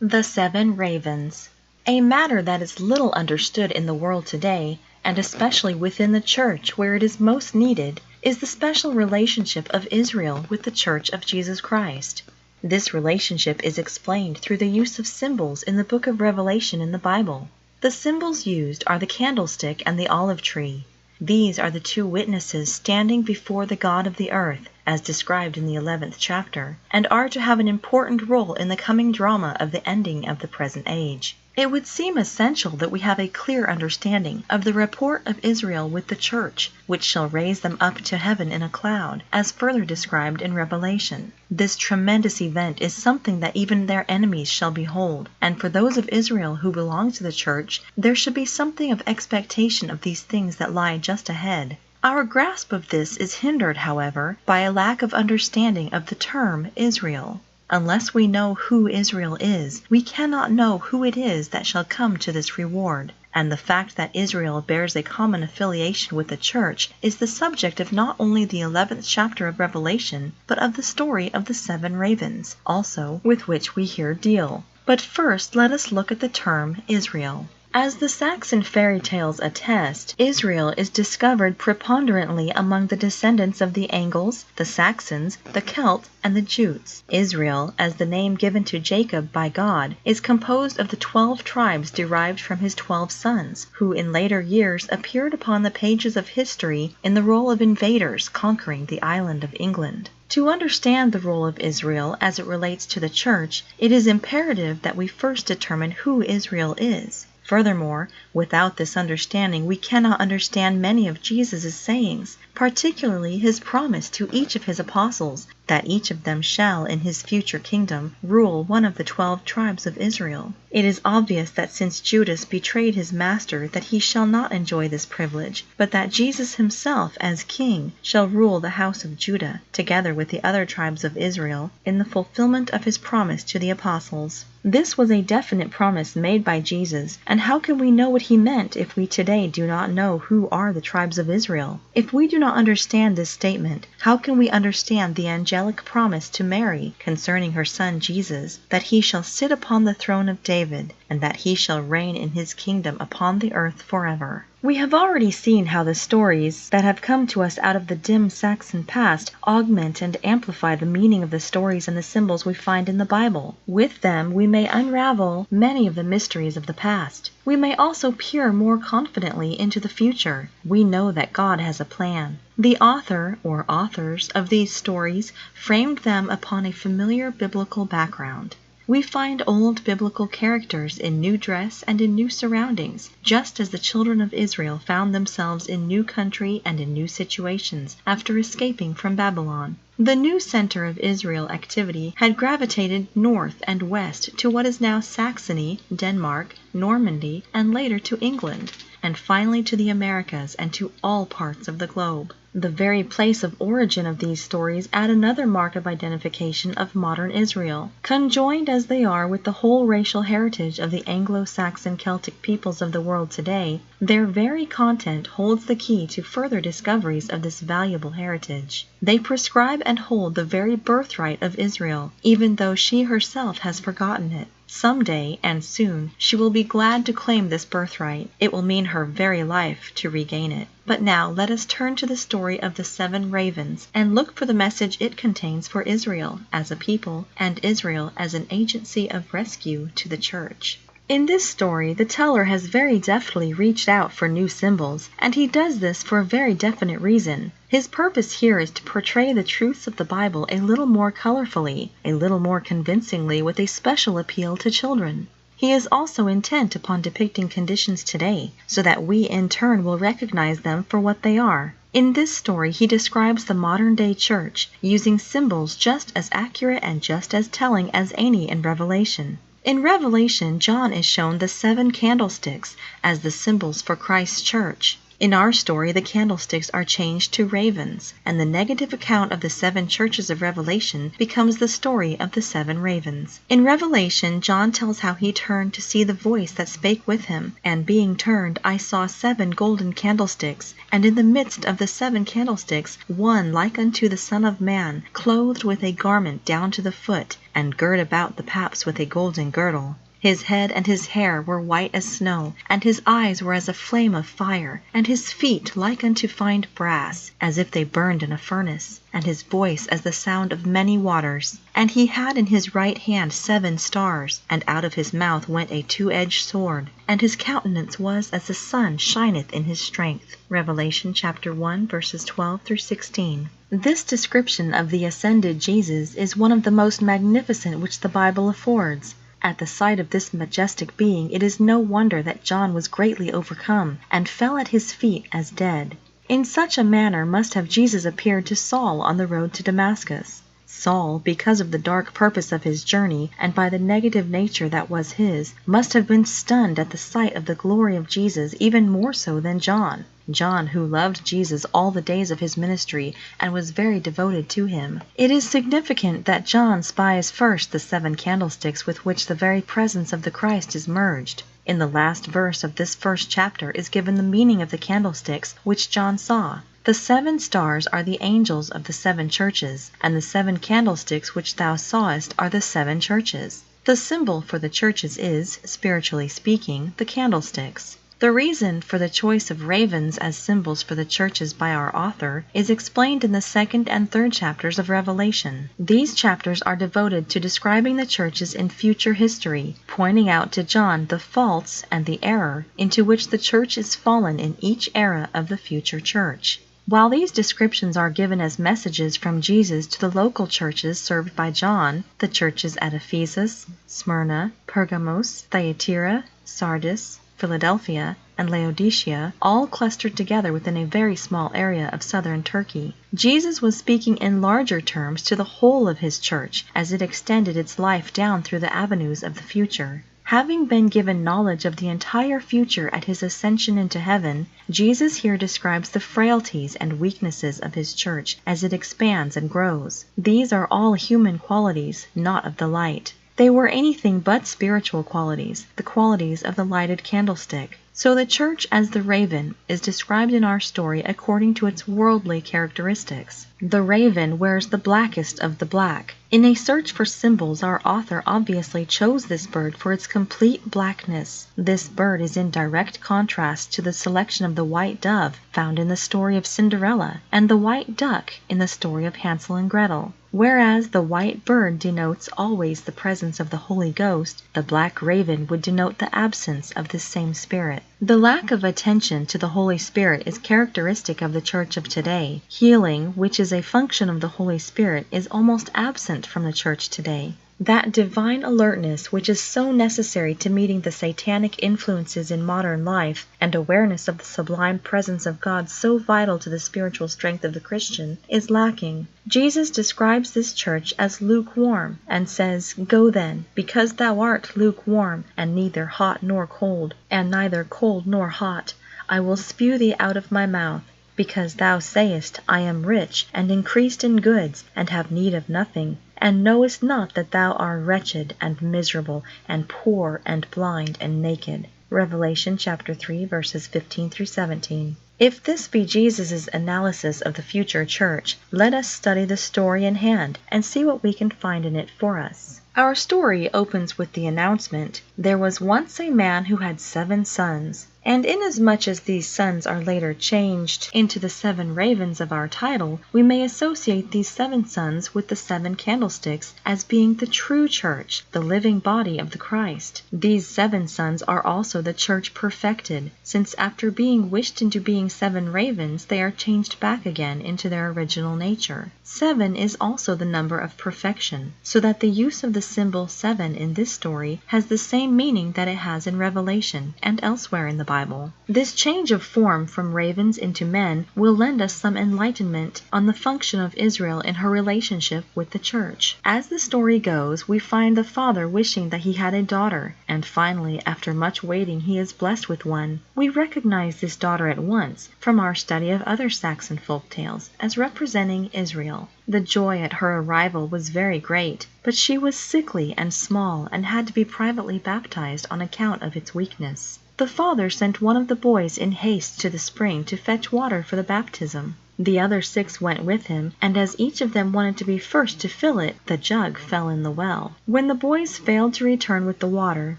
The Seven Ravens. A matter that is little understood in the world today, and especially within the Church where it is most needed, is the special relationship of Israel with the Church of Jesus Christ. This relationship is explained through the use of symbols in the book of Revelation in the Bible. The symbols used are the candlestick and the olive tree. These are the two witnesses standing before the God of the earth, as described in the 11th chapter, and are to have an important role in the coming drama of the ending of the present age. It would seem essential that we have a clear understanding of the rapport of Israel with the Church, which shall raise them up to heaven in a cloud, as further described in Revelation. This tremendous event is something that even their enemies shall behold, and for those of Israel who belong to the Church, there should be something of expectation of these things that lie just ahead. Our grasp of this is hindered, however, by a lack of understanding of the term Israel. Unless we know who Israel is, we cannot know who it is that shall come to this reward. And the fact that Israel bears a common affiliation with the Church is the subject of not only the 11th chapter of Revelation, but of the story of the seven ravens, also, with which we here deal. But first let us look at the term Israel. As the Saxon fairy tales attest, Israel is discovered preponderantly among the descendants of the Angles, the Saxons, the Celts, and the Jutes. Israel, as the name given to Jacob by God, is composed of the 12 tribes derived from his 12 sons, who in later years appeared upon the pages of history in the role of invaders conquering the island of England. To understand the role of Israel as it relates to the Church, it is imperative that we first determine who Israel is. Furthermore, without this understanding we cannot understand many of Jesus' sayings, particularly his promise to each of his apostles that each of them shall in his future kingdom rule one of the 12 tribes of Israel. It is obvious that since Judas betrayed his master that he shall not enjoy this privilege, but that Jesus himself as king shall rule the house of Judah, together with the other tribes of Israel, in the fulfillment of his promise to the apostles. This was a definite promise made by Jesus, and how can we know what he meant if we today do not know who are the tribes of Israel? If we do not understand this statement, how can we understand the angelic promise to Mary concerning her son Jesus, that he shall sit upon the throne of David, and that he shall reign in his kingdom upon the earth forever? We have already seen how the stories that have come to us out of the dim Saxon past augment and amplify the meaning of the stories and the symbols we find in the Bible. With them we may unravel many of the mysteries of the past. We may also peer more confidently into the future. We know that God has a plan. The author or authors of these stories framed them upon a familiar biblical background. We find old biblical characters in new dress and in new surroundings, just as the children of Israel found themselves in new country and in new situations after escaping from Babylon. The new center of Israel activity had gravitated north and west to what is now Saxony, Denmark, Normandy, and later to England, and finally to the Americas and to all parts of the globe. The very place of origin of these stories add another mark of identification of modern Israel. Conjoined as they are with the whole racial heritage of the Anglo-Saxon Celtic peoples of the world today, their very content holds the key to further discoveries of this valuable heritage. They prescribe and hold the very birthright of Israel, even though she herself has forgotten it. Someday, and soon, she will be glad to claim this birthright. It will mean her very life to regain it. But now let us turn to the story of the seven ravens and look for the message it contains for Israel as a people and Israel as an agency of rescue to the Church. In this story, the teller has very deftly reached out for new symbols, and he does this for a very definite reason. His purpose here is to portray the truths of the Bible a little more colorfully, a little more convincingly, with a special appeal to children. He is also intent upon depicting conditions today, so that we in turn will recognize them for what they are. In this story, he describes the modern-day church, using symbols just as accurate and just as telling as any in Revelation. In Revelation, John is shown the 7 candlesticks as the symbols for Christ's church. In our story, the candlesticks are changed to ravens, and the negative account of the 7 churches of Revelation becomes the story of the 7 ravens. In Revelation, John tells how he turned to see the voice that spake with him, and being turned, I saw 7 golden candlesticks, and in the midst of the 7 candlesticks one like unto the Son of Man, clothed with a garment down to the foot, and girt about the paps with a golden girdle. His head and his hair were white as snow, and his eyes were as a flame of fire, and his feet like unto fine brass, as if they burned in a furnace, and his voice as the sound of many waters. And he had in his right hand 7 stars, and out of his mouth went a 2-edged sword, and his countenance was as the sun shineth in his strength. Revelation chapter 1, verses 12 through 16. This description of the ascended Jesus is one of the most magnificent which the Bible affords. At the sight of this majestic being, it is no wonder that John was greatly overcome, and fell at his feet as dead. In such a manner must have Jesus appeared to Saul on the road to Damascus. Saul, because of the dark purpose of his journey, and by the negative nature that was his, must have been stunned at the sight of the glory of Jesus even more so than John. John, who loved Jesus all the days of his ministry and was very devoted to him. It is significant that John spies first the 7 candlesticks with which the very presence of the Christ is merged. In the last verse of this first chapter is given the meaning of the candlesticks which John saw. The 7 stars are the angels of the 7 churches, and the 7 candlesticks which thou sawest are the 7 churches. The symbol for the churches is, spiritually speaking, the candlesticks. The reason for the choice of ravens as symbols for the churches by our author is explained in the 2nd and 3rd chapters of Revelation. These chapters are devoted to describing the churches in future history, pointing out to John the faults and the error into which the church is fallen in each era of the future church. While these descriptions are given as messages from Jesus to the local churches served by John, the churches at Ephesus, Smyrna, Pergamos, Thyatira, Sardis, Philadelphia, and Laodicea, all clustered together within a very small area of southern Turkey. Jesus was speaking in larger terms to the whole of his church as it extended its life down through the avenues of the future. Having been given knowledge of the entire future at his ascension into heaven, Jesus here describes the frailties and weaknesses of his church as it expands and grows. These are all human qualities, not of the light. They were anything but spiritual qualities, the qualities of the lighted candlestick. So the church as the raven is described in our story according to its worldly characteristics. The raven wears the blackest of the black. In a search for symbols, our author obviously chose this bird for its complete blackness. This bird is in direct contrast to the selection of the white dove found in the story of Cinderella and the white duck in the story of Hansel and Gretel. Whereas the white bird denotes always the presence of the Holy Ghost, the black raven would denote the absence of this same Spirit. The lack of attention to the Holy Spirit is characteristic of the church of today. Healing, which is a function of the Holy Spirit, is almost absent from the church today. That divine alertness which is so necessary to meeting the satanic influences in modern life, and awareness of the sublime presence of God so vital to the spiritual strength of the Christian, is lacking. Jesus describes this church as lukewarm, and says, Go then, because thou art lukewarm, and neither hot nor cold, and neither cold nor hot, I will spew thee out of my mouth. Because thou sayest, I am rich, and increased in goods, and have need of nothing, and knowest not that thou art wretched, and miserable, and poor, and blind, and naked. Revelation chapter 3, verses 15 through 17. If this be Jesus' analysis of the future church, let us study the story in hand, and see what we can find in it for us. Our story opens with the announcement, There was once a man who had 7 sons. And inasmuch as these sons are later changed into the 7 ravens of our title, we may associate these 7 sons with the 7 candlesticks as being the true church, the living body of the Christ. These 7 sons are also the church perfected, since after being wished into being 7 ravens, they are changed back again into their original nature. 7 is also the number of perfection, so that the use of the symbol 7 in this story has the same meaning that it has in Revelation and elsewhere in the Bible. Bible. This change of form from ravens into men will lend us some enlightenment on the function of Israel in her relationship with the church. As the story goes, we find the father wishing that he had a daughter, and finally, after much waiting, he is blessed with one. We recognize this daughter at once from our study of other Saxon folk tales as representing Israel. The joy at her arrival was very great, but she was sickly and small and had to be privately baptized on account of its weakness. The father sent one of the boys in haste to the spring to fetch water for the baptism. The other 6 went with him, and as each of them wanted to be first to fill it, the jug fell in the well. When the boys failed to return with the water,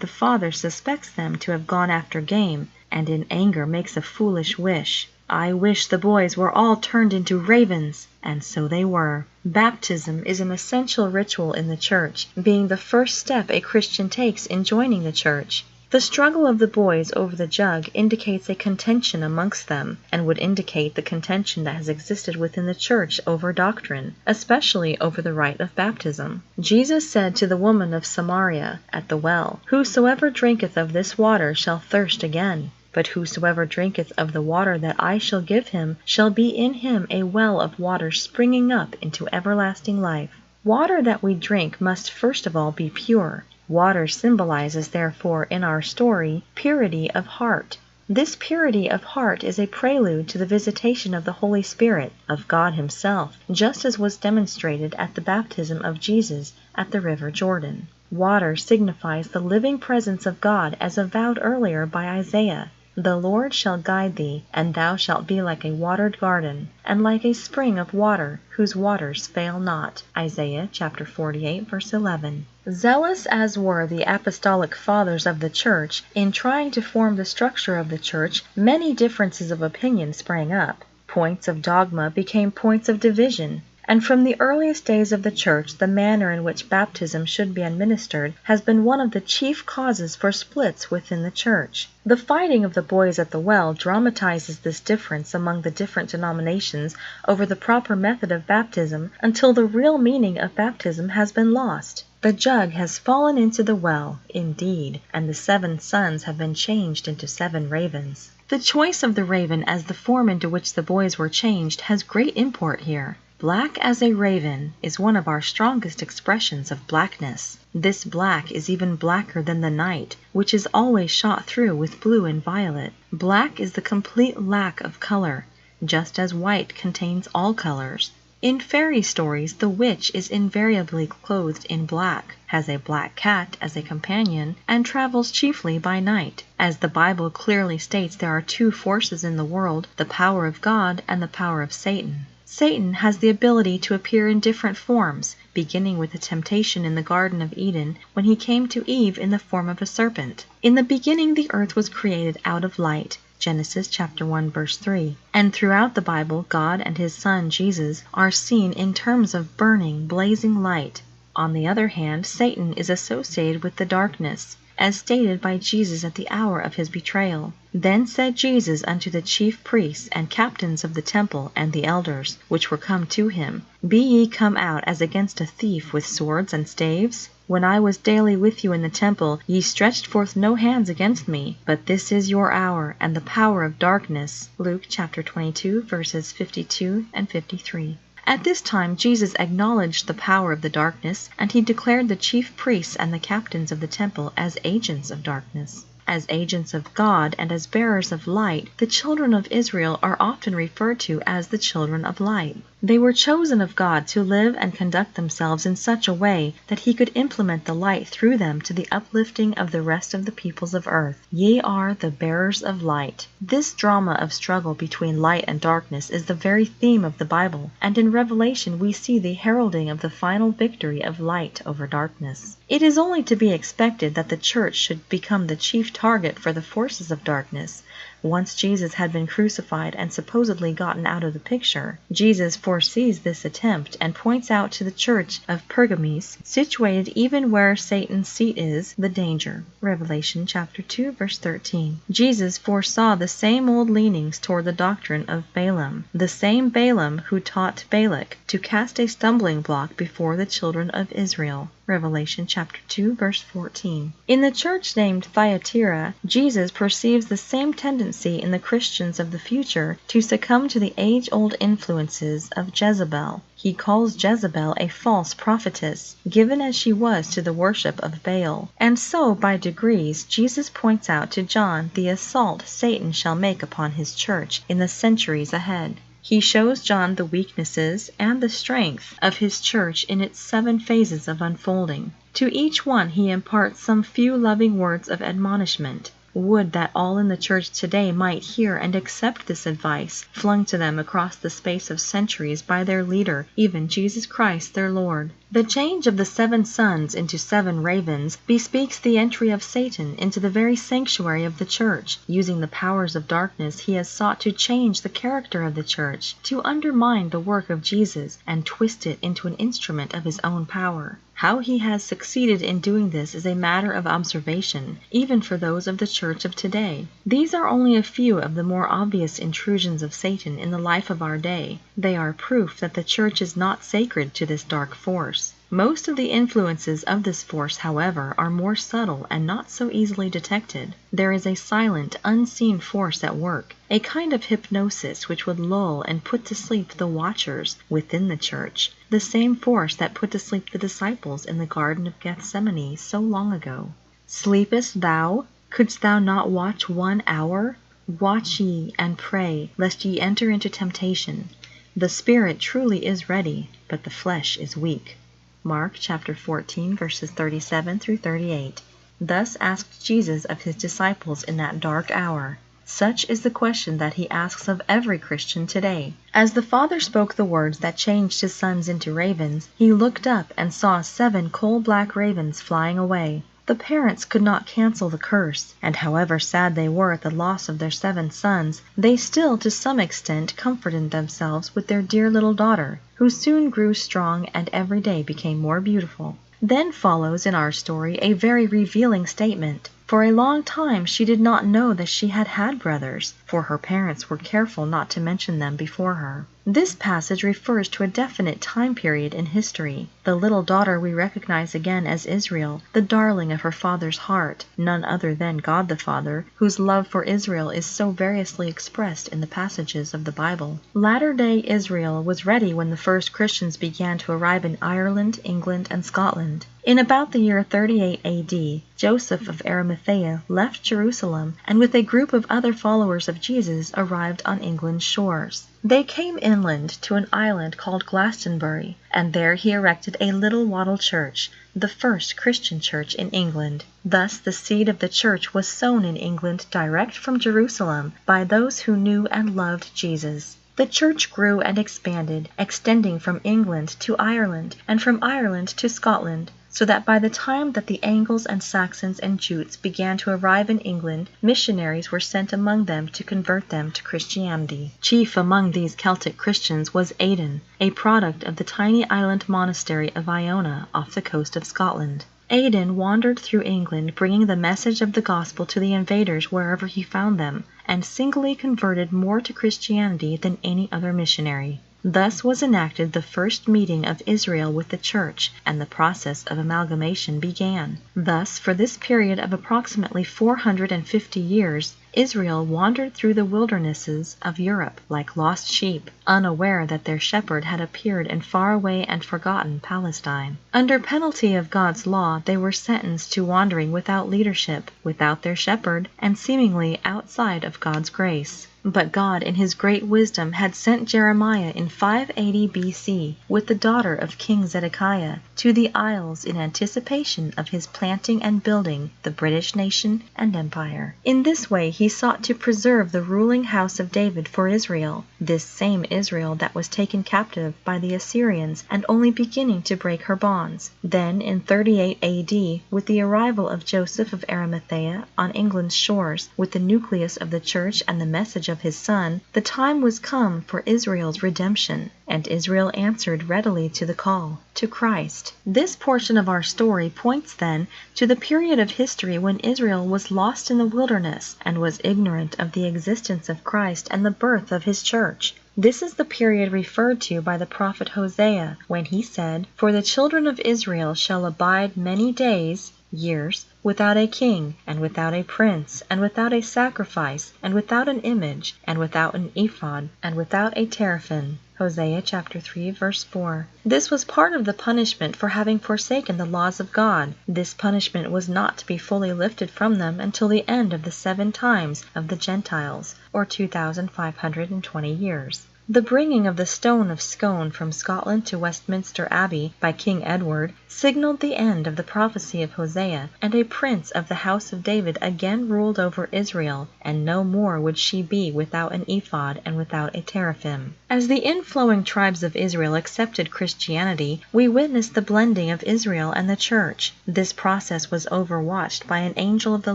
the father suspects them to have gone after game, and in anger makes a foolish wish. I wish the boys were all turned into ravens, and so they were. Baptism is an essential ritual in the church, being the first step a Christian takes in joining the church. The struggle of the boys over the jug indicates a contention amongst them, and would indicate the contention that has existed within the church over doctrine, especially over the rite of baptism. Jesus said to the woman of Samaria at the well, "Whosoever drinketh of this water shall thirst again. But whosoever drinketh of the water that I shall give him shall be in him a well of water springing up into everlasting life." Water that we drink must first of all be pure. Water symbolizes, therefore, in our story, purity of heart. This purity of heart is a prelude to the visitation of the Holy Spirit, of God Himself, just as was demonstrated at the baptism of Jesus at the river Jordan. Water signifies the living presence of God as avowed earlier by Isaiah. The Lord shall guide thee, and thou shalt be like a watered garden, and like a spring of water, whose waters fail not. Isaiah chapter 48, verse 11. Zealous as were the apostolic fathers of the church in trying to form the structure of the church, many differences of opinion sprang up. Points of dogma became points of division. And from the earliest days of the Church, the manner in which baptism should be administered has been one of the chief causes for splits within the Church. The fighting of the boys at the well dramatizes this difference among the different denominations over the proper method of baptism until the real meaning of baptism has been lost. The jug has fallen into the well, indeed, and the 7 sons have been changed into 7 ravens. The choice of the raven as the form into which the boys were changed has great import here. Black as a raven is one of our strongest expressions of blackness. This black is even blacker than the night, which is always shot through with blue and violet. Black is the complete lack of color, just as white contains all colors. In fairy stories, the witch is invariably clothed in black, has a black cat as a companion, and travels chiefly by night. As the Bible clearly states, there are 2 forces in the world, the power of God and the power of Satan. Satan has the ability to appear in different forms, beginning with the temptation in the Garden of Eden when he came to Eve in the form of a serpent. In the beginning the earth was created out of light, Genesis chapter 1 verse 3. And throughout the Bible, God and His Son Jesus are seen in terms of burning, blazing light. On the other hand, Satan is associated with the darkness, as stated by Jesus at the hour of His betrayal. Then said Jesus unto the chief priests and captains of the temple and the elders, which were come to him, Be ye come out as against a thief with swords and staves? When I was daily with you in the temple, ye stretched forth no hands against me, but this is your hour, and the power of darkness. Luke chapter 22, verses 52 and 53. At this time Jesus acknowledged the power of the darkness, and He declared the chief priests and the captains of the temple as agents of darkness. As agents of God and as bearers of light, the children of Israel are often referred to as the children of light. They were chosen of God to live and conduct themselves in such a way that He could implement the light through them to the uplifting of the rest of the peoples of earth. Ye are the bearers of light. This drama of struggle between light and darkness is the very theme of the Bible, and in Revelation we see the heralding of the final victory of light over darkness. It is only to be expected that the church should become the chief target for the forces of darkness, once Jesus had been crucified and supposedly gotten out of the picture. Jesus foresees this attempt and points out to the church of Pergamus, situated even where Satan's seat is, the danger. Revelation chapter 2, verse 13. Jesus foresaw the same old leanings toward the doctrine of Balaam, the same Balaam who taught Balak to cast a stumbling block before the children of Israel. Revelation chapter 2, verse 14. In the church named Thyatira, Jesus perceives the same tendency in the Christians of the future to succumb to the age-old influences of Jezebel. He calls Jezebel a false prophetess, given as she was to the worship of Baal. And so, by degrees, Jesus points out to John the assault Satan shall make upon his church in the centuries ahead. He shows John the weaknesses and the strength of his church in its 7 phases of unfolding. To each one he imparts some few loving words of admonishment. Would that all in the church today might hear and accept this advice, flung to them across the space of centuries by their leader, even Jesus Christ their Lord. The change of the 7 sons into 7 ravens bespeaks the entry of Satan into the very sanctuary of the church. Using the powers of darkness, he has sought to change the character of the church, to undermine the work of Jesus, and twist it into an instrument of his own power. How he has succeeded in doing this is a matter of observation, even for those of the church of today. These are only a few of the more obvious intrusions of Satan in the life of our day. They are proof that the church is not sacred to this dark force. Most of the influences of this force, however, are more subtle and not so easily detected. There is a silent, unseen force at work, a kind of hypnosis which would lull and put to sleep the watchers within the church, the same force that put to sleep the disciples in the Garden of Gethsemane so long ago. Sleepest thou? Couldst thou not watch 1 hour? Watch ye and pray, lest ye enter into temptation. The spirit truly is ready, but the flesh is weak. Mark chapter 14, verses 37 through 38. Thus asked Jesus of his disciples in that dark hour. Such is the question that he asks of every Christian today. As the Father spoke the words that changed his sons into ravens, he looked up and saw 7 coal-black ravens flying away. The parents could not cancel the curse, and however sad they were at the loss of their 7 sons, they still to some extent comforted themselves with their dear little daughter, who soon grew strong and every day became more beautiful. Then follows in our story a very revealing statement. For a long time she did not know that she had had brothers, for her parents were careful not to mention them before her. This passage refers to a definite time period in history. The little daughter we recognize again as Israel, the darling of her father's heart, none other than God the Father, whose love for Israel is so variously expressed in the passages of the Bible. Latter-day Israel was ready when the first Christians began to arrive in Ireland, England, and Scotland. In about the year 38 A.D., Joseph of Arimathea left Jerusalem and with a group of other followers of Jesus arrived on England's shores. They came inland to an island called Glastonbury, and there he erected a little wattle church, the first Christian church in England. Thus the seed of the church was sown in England direct from Jerusalem by those who knew and loved Jesus. The church grew and expanded, extending from England to Ireland and from Ireland to Scotland, so that by the time that the Angles and Saxons and Jutes began to arrive in England, missionaries were sent among them to convert them to Christianity. Chief among these Celtic Christians was Aidan, a product of the tiny island monastery of Iona off the coast of Scotland. Aidan wandered through England bringing the message of the gospel to the invaders wherever he found them, and singly converted more to Christianity than any other missionary. Thus was enacted the first meeting of Israel with the church, and the process of amalgamation began. Thus, for this period of approximately 450 years, Israel wandered through the wildernesses of Europe like lost sheep, unaware that their shepherd had appeared in faraway and forgotten Palestine. Under penalty of God's law, they were sentenced to wandering without leadership, without their shepherd, and seemingly outside of God's grace. But God, in his great wisdom, had sent Jeremiah in 580 B.C. with the daughter of King Zedekiah to the Isles in anticipation of his planting and building the British nation and empire. In this way he sought to preserve the ruling house of David for Israel, this same Israel that was taken captive by the Assyrians and only beginning to break her bonds. Then in 38 A.D., with the arrival of Joseph of Arimathea on England's shores, with the nucleus of the church and the message of his son, the time was come for Israel's redemption, and Israel answered readily to the call, to Christ. This portion of our story points then to the period of history when Israel was lost in the wilderness and was ignorant of the existence of Christ and the birth of his church. This is the period referred to by the prophet Hosea when he said, "For the children of Israel shall abide many days (years) without a king, and without a prince, and without a sacrifice, and without an image, and without an ephod, and without a teraphim." Hosea chapter 3, verse 4. This was part of the punishment for having forsaken the laws of God. This punishment was not to be fully lifted from them until the end of the 7 times of the Gentiles, or 2,520 years. The bringing of the Stone of Scone from Scotland to Westminster Abbey by King Edward signaled the end of the prophecy of Hosea, and a prince of the house of David again ruled over Israel, and no more would she be without an ephod and without a teraphim. As the inflowing tribes of Israel accepted Christianity, we witnessed the blending of Israel and the church. This process was overwatched by an angel of the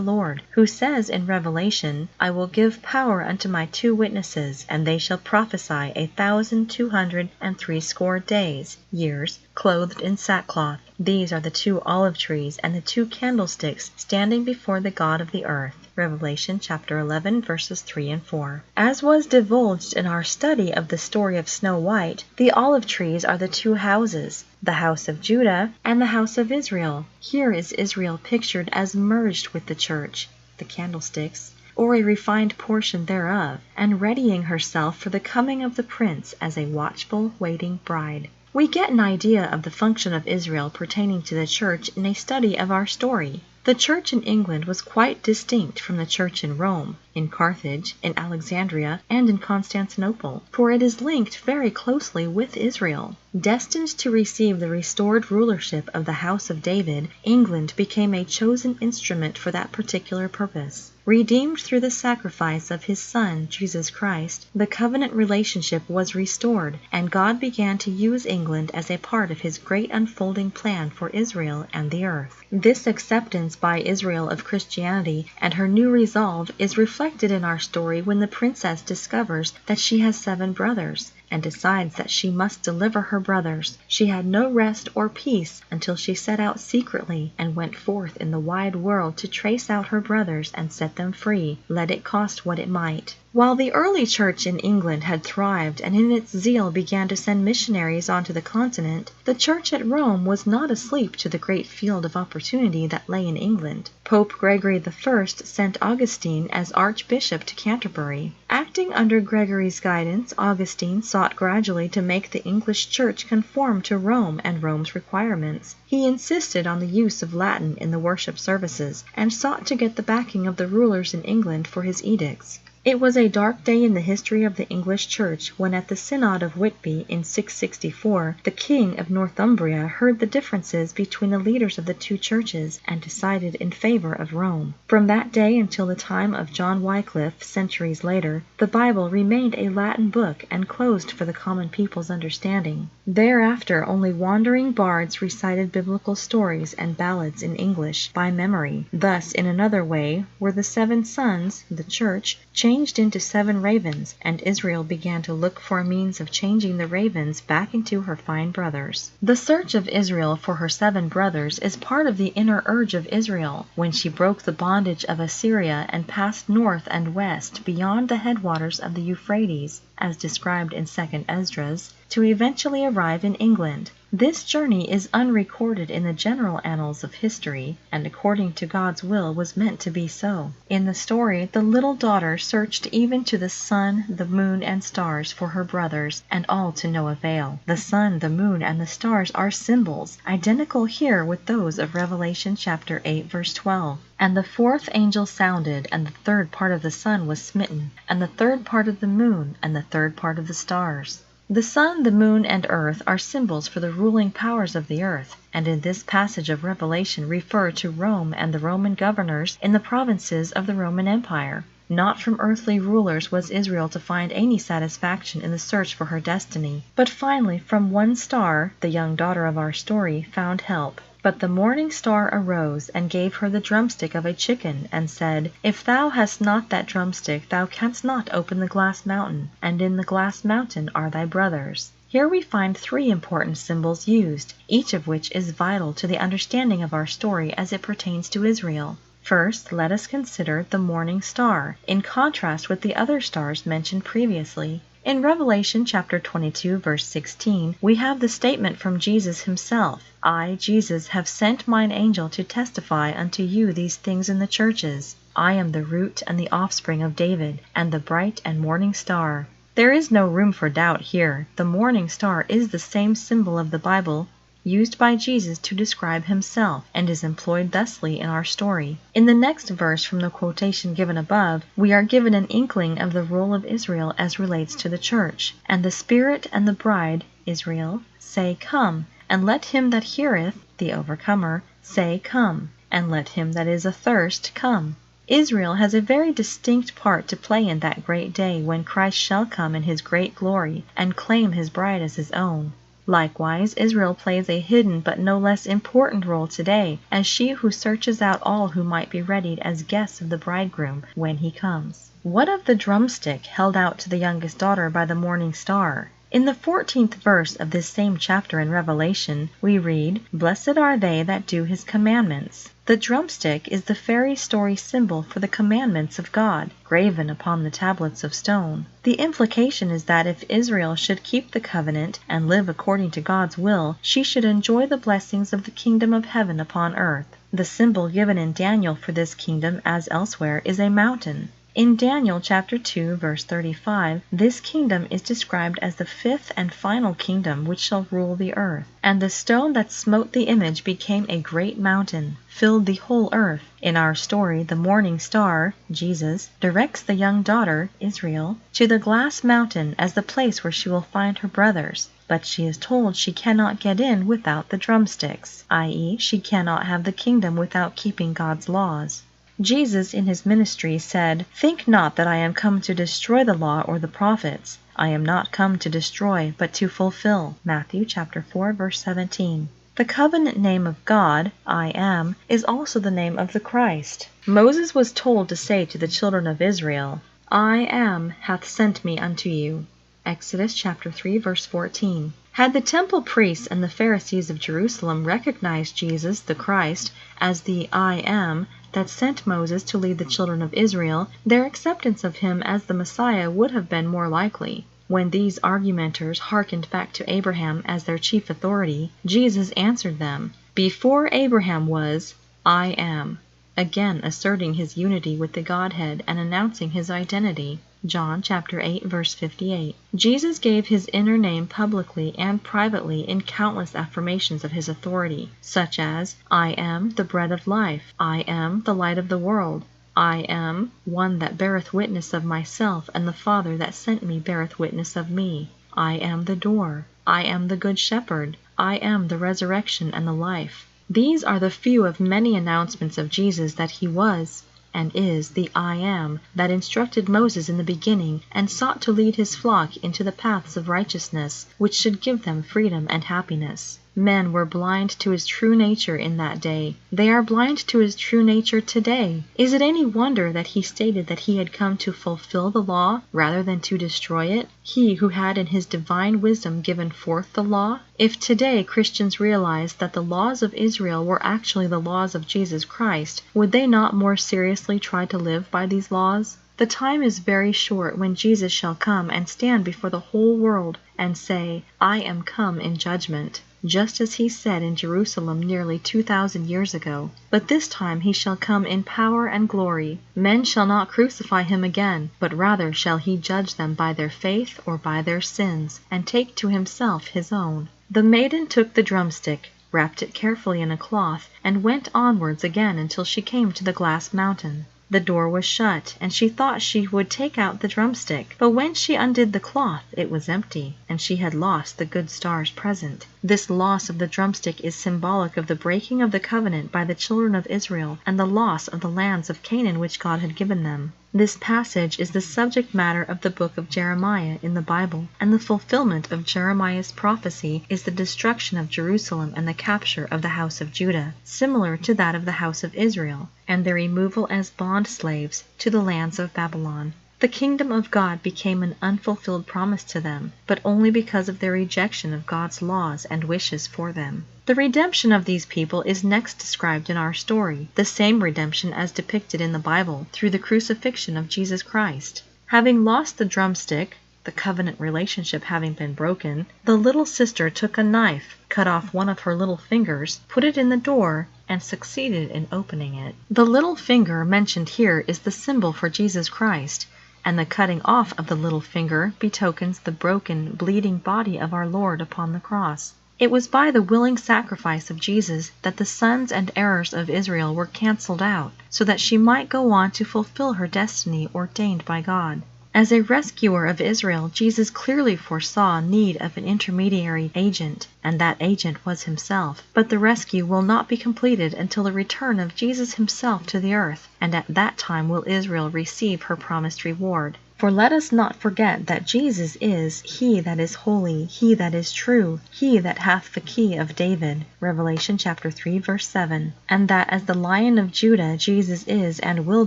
Lord, who says in Revelation, "I will give power unto my 2 witnesses, and they shall prophesy 1,260 days (years), clothed in sackcloth." These are the 2 olive trees and the 2 candlesticks standing before the God of the earth. Revelation chapter 11, verses 3 and 4. As was divulged in our study of the story of Snow White, the olive trees are the 2 houses, the house of Judah and the house of Israel. Here is Israel pictured as merged with the church, the candlesticks, or a refined portion thereof, and readying herself for the coming of the prince as a watchful, waiting bride. We get an idea of the function of Israel pertaining to the church in a study of our story. The church in England was quite distinct from the church in Rome, in Carthage, in Alexandria, and in Constantinople, for it is linked very closely with Israel. Destined to receive the restored rulership of the house of David, England became a chosen instrument for that particular purpose. Redeemed through the sacrifice of His Son, Jesus Christ, the covenant relationship was restored, and God began to use England as a part of His great unfolding plan for Israel and the earth. This acceptance by Israel of Christianity and her new resolve is reflected in our story when the princess discovers that she has 7 brothers, and decides that she must deliver her brothers. She had no rest or peace until she set out secretly and went forth in the wide world to trace out her brothers and set them free, let it cost what it might. While the early church in England had thrived and in its zeal began to send missionaries onto the continent, the church at Rome was not asleep to the great field of opportunity that lay in England. Pope Gregory I sent Augustine as Archbishop to Canterbury. Acting under Gregory's guidance, Augustine sought gradually to make the English church conform to Rome and Rome's requirements. He insisted on the use of Latin in the worship services, and sought to get the backing of the rulers in England for his edicts. It was a dark day in the history of the English Church when at the Synod of Whitby in 664 the King of Northumbria heard the differences between the leaders of the 2 churches and decided in favor of Rome. From that day until the time of John Wycliffe, centuries later, the Bible remained a Latin book and closed for the common people's understanding. Thereafter only wandering bards recited biblical stories and ballads in English by memory. Thus, in another way, were the 7 sons, the Church, changed into 7 ravens, and Israel began to look for a means of changing the ravens back into her fine brothers. The search of Israel for her 7 brothers is part of the inner urge of Israel, when she broke the bondage of Assyria and passed north and west beyond the headwaters of the Euphrates, as described in 2nd Esdras, to eventually arrive in England. This journey is unrecorded in the general annals of history, and according to God's will was meant to be so. In the story, the little daughter searched even to the sun, the moon, and stars for her brothers, and all to no avail. The sun, the moon, and the stars are symbols, identical here with those of Revelation chapter 8, verse 12. And the 4th angel sounded, and the 3rd part of the sun was smitten, and the 3rd part of the moon, and the 3rd part of the stars. The sun, the moon, and earth are symbols for the ruling powers of the earth, and in this passage of Revelation refer to Rome and the Roman governors in the provinces of the Roman Empire. Not from earthly rulers was Israel to find any satisfaction in the search for her destiny, but finally from one star, the young daughter of our story, found help. But the morning star arose, and gave her the drumstick of a chicken, and said, If thou hast not that drumstick, thou canst not open the glass mountain, and in the glass mountain are thy brothers. Here we find 3 important symbols used, each of which is vital to the understanding of our story as it pertains to Israel. First, let us consider the morning star, in contrast with the other stars mentioned previously. In Revelation chapter 22, verse 16, we have the statement from Jesus himself, I, Jesus, have sent mine angel to testify unto you these things in the churches. I am the root and the offspring of David, and the bright and morning star. There is no room for doubt here. The morning star is the same symbol of the Bible used by Jesus to describe himself, and is employed thusly in our story. In the next verse from the quotation given above, we are given an inkling of the role of Israel as relates to the church. And the Spirit and the bride, Israel, say, Come, and let him that heareth, the overcomer, say, Come, and let him that is athirst come. Israel has a very distinct part to play in that great day when Christ shall come in his great glory and claim his bride as his own. Likewise, Israel plays a hidden but no less important role today as she who searches out all who might be readied as guests of the bridegroom when he comes. What of the drumstick held out to the youngest daughter by the morning star? In the 14th verse of this same chapter in Revelation, we read, Blessed are they that do his commandments. The drumstick is the fairy story symbol for the commandments of God, graven upon the tablets of stone. The implication is that if Israel should keep the covenant and live according to God's will, she should enjoy the blessings of the kingdom of heaven upon earth. The symbol given in Daniel for this kingdom, as elsewhere, is a mountain. In Daniel chapter 2, verse 35, this kingdom is described as the fifth and final kingdom which shall rule the earth. And the stone that smote the image became a great mountain, filled the whole earth. In our story, the morning star, Jesus, directs the young daughter, Israel, to the glass mountain as the place where she will find her brothers. But she is told she cannot get in without the drumsticks, i.e., she cannot have the kingdom without keeping God's laws. Jesus in his ministry said, Think not that I am come to destroy the law or the prophets. I am not come to destroy, but to fulfill. Matthew chapter 4, verse 17. The covenant name of God, I am, is also the name of the Christ. Moses was told to say to the children of Israel, I am hath sent me unto you. Exodus chapter 3, verse 14. Had the temple priests and the Pharisees of Jerusalem recognized Jesus, the Christ, as the I am, that sent Moses to lead the children of Israel, their acceptance of him as the Messiah would have been more likely. When these argumenters hearkened back to Abraham as their chief authority, Jesus answered them, Before Abraham was, I am, again asserting his unity with the Godhead and announcing his identity. John chapter 8, verse 58. Jesus gave his inner name publicly and privately in countless affirmations of his authority, such as, I am the bread of life, I am the light of the world, I am one that beareth witness of myself, and the Father that sent me beareth witness of me. I am the door, I am the good shepherd, I am the resurrection and the life. These are the few of many announcements of Jesus that he was, and is the I am that instructed Moses in the beginning and sought to lead his flock into the paths of righteousness, which should give them freedom and happiness. Men were blind to his true nature in that day. They are blind to his true nature today. Is it any wonder that he stated that he had come to fulfill the law rather than to destroy it? He who had in his divine wisdom given forth the law? If today Christians realized that the laws of Israel were actually the laws of Jesus Christ, would they not more seriously try to live by these laws? The time is very short when Jesus shall come and stand before the whole world and say, I am come in judgment, just as he said in Jerusalem nearly 2,000 years ago. But this time he shall come in power and glory. Men shall not crucify him again, but rather shall he judge them by their faith or by their sins, and take to himself his own. The maiden took the drumstick, wrapped it carefully in a cloth, and went onwards again until she came to the glass mountain. The door was shut, and she thought she would take out the drumstick, but when she undid the cloth it was empty, and she had lost the good star's present. This loss of the drumstick is symbolic of the breaking of the covenant by the children of Israel and the loss of the lands of Canaan which God had given them. This passage is the subject matter of the book of Jeremiah in the Bible, and the fulfillment of Jeremiah's prophecy is the destruction of Jerusalem and the capture of the house of Judah, similar to that of the house of Israel, and their removal as bond slaves to the lands of Babylon. The kingdom of God became an unfulfilled promise to them, but only because of their rejection of God's laws and wishes for them. The redemption of these people is next described in our story, the same redemption as depicted in the Bible through the crucifixion of Jesus Christ. Having lost the drumstick, The covenant relationship having been broken, the little sister took a knife, cut off one of her little fingers, put it in the door, and succeeded in opening it. The little finger mentioned here is the symbol for Jesus Christ, and the cutting off of the little finger betokens the broken, bleeding body of our Lord upon the cross. It was by the willing sacrifice of Jesus that the sons and heirs of Israel were canceled out, so that she might go on to fulfill her destiny ordained by God. As a rescuer of Israel, Jesus clearly foresaw need of an intermediary agent, and that agent was himself. But the rescue will not be completed until the return of Jesus himself to the earth, and at that time will Israel receive her promised reward. For let us not forget that Jesus is He that is holy, He that is true, He that hath the key of David, Revelation chapter 3, verse 7, and that as the Lion of Judah Jesus is and will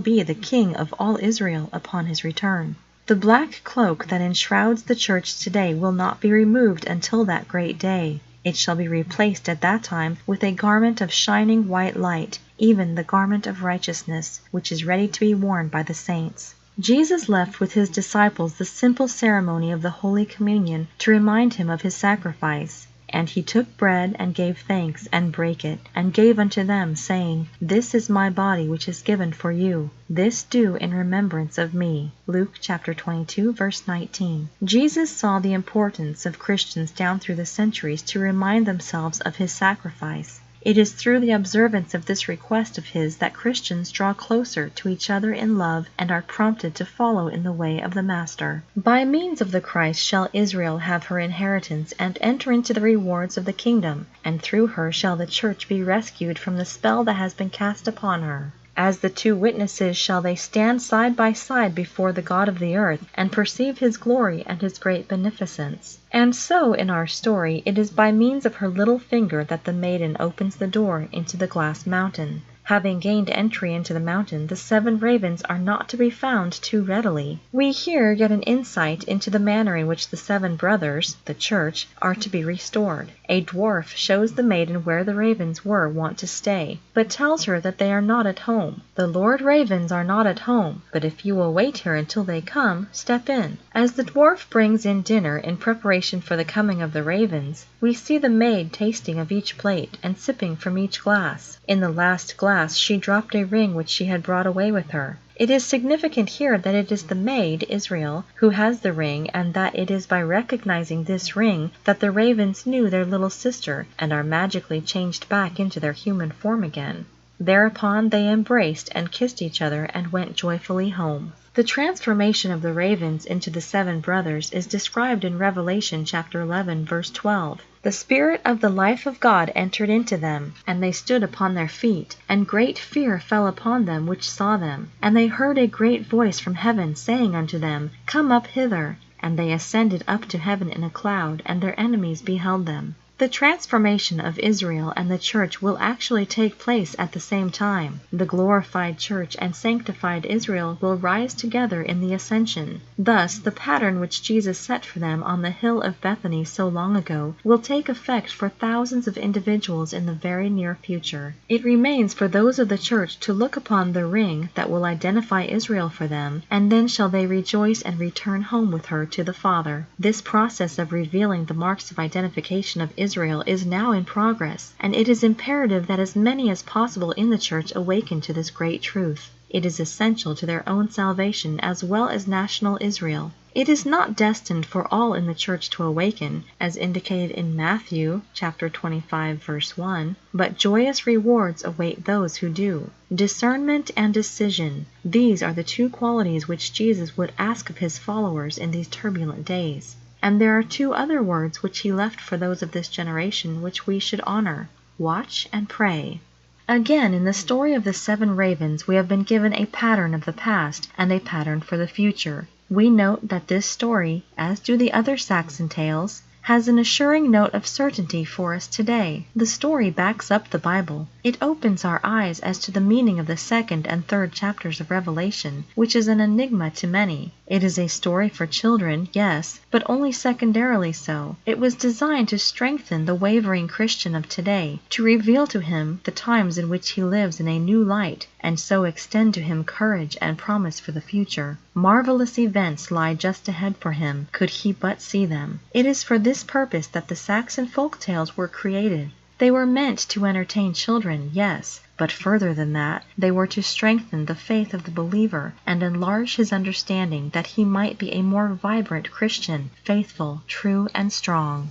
be the King of all Israel upon his return. The black cloak that enshrouds the church today will not be removed until that great day. It shall be replaced at that time with a garment of shining white light, even the garment of righteousness, which is ready to be worn by the saints. Jesus left with his disciples the simple ceremony of the Holy Communion to remind him of his sacrifice. And he took bread, and gave thanks, and brake it, and gave unto them, saying, This is my body which is given for you. This do in remembrance of me. Luke chapter 22, verse 19. Jesus saw the importance of Christians down through the centuries to remind themselves of his sacrifice. It is through the observance of this request of his that Christians draw closer to each other in love and are prompted to follow in the way of the Master. By means of the Christ shall Israel have her inheritance and enter into the rewards of the kingdom, and through her shall the church be rescued from the spell that has been cast upon her. As the two witnesses shall they stand side by side before the God of the earth, and perceive his glory and his great beneficence. And so, in our story, it is by means of her little finger that the maiden opens the door into the glass mountain. Having gained entry into the mountain, the 7 ravens are not to be found too readily. We here get an insight into the manner in which the 7 brothers, the church, are to be restored. A dwarf shows the maiden where the ravens were wont to stay, but tells her that they are not at home. The Lord ravens are not at home, but if you will wait here until they come, step in. As the dwarf brings in dinner in preparation for the coming of the ravens, we see the maid tasting of each plate and sipping from each glass. In the last glass she dropped a ring which she had brought away with her. It is significant here that it is the maid, Israel, who has the ring, and that it is by recognizing this ring that the ravens knew their little sister and are magically changed back into their human form again. Thereupon they embraced and kissed each other and went joyfully home. The transformation of the ravens into the 7 brothers is described in Revelation chapter 11, verse 12. The Spirit of the life of God entered into them, and they stood upon their feet, and great fear fell upon them which saw them. And they heard a great voice from heaven, saying unto them, Come up hither. And they ascended up to heaven in a cloud, and their enemies beheld them. The transformation of Israel and the church will actually take place at the same time. The glorified church and sanctified Israel will rise together in the ascension. Thus, the pattern which Jesus set for them on the hill of Bethany so long ago will take effect for thousands of individuals in the very near future. It remains for those of the church to look upon the ring that will identify Israel for them, and then shall they rejoice and return home with her to the Father. This process of revealing the marks of identification of Israel is now in progress, and it is imperative that as many as possible in the church awaken to this great truth. It is essential to their own salvation as well as national Israel. It is not destined for all in the church to awaken, as indicated in Matthew chapter 25, verse 1, but joyous rewards await those who do. Discernment and decision, these are the 2 qualities which Jesus would ask of his followers in these turbulent days. And there are 2 other words which he left for those of this generation which we should honor: watch and pray. Again, in the story of the 7 ravens, we have been given a pattern of the past and a pattern for the future. We note that this story, as do the other Saxon tales, has an assuring note of certainty for us today. The story backs up the Bible. It opens our eyes as to the meaning of the 2nd and 3rd chapters of Revelation, which is an enigma to many. It is a story for children, yes, but only secondarily so. It was designed to strengthen the wavering Christian of today, to reveal to him the times in which he lives in a new light, and so extend to him courage and promise for the future. Marvelous events lie just ahead for him, could he but see them. It is for this purpose that the Saxon folk tales were created. They were meant to entertain children, yes, but further than that, they were to strengthen the faith of the believer and enlarge his understanding that he might be a more vibrant Christian, faithful, true, and strong.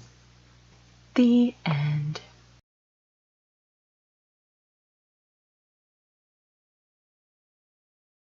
The end.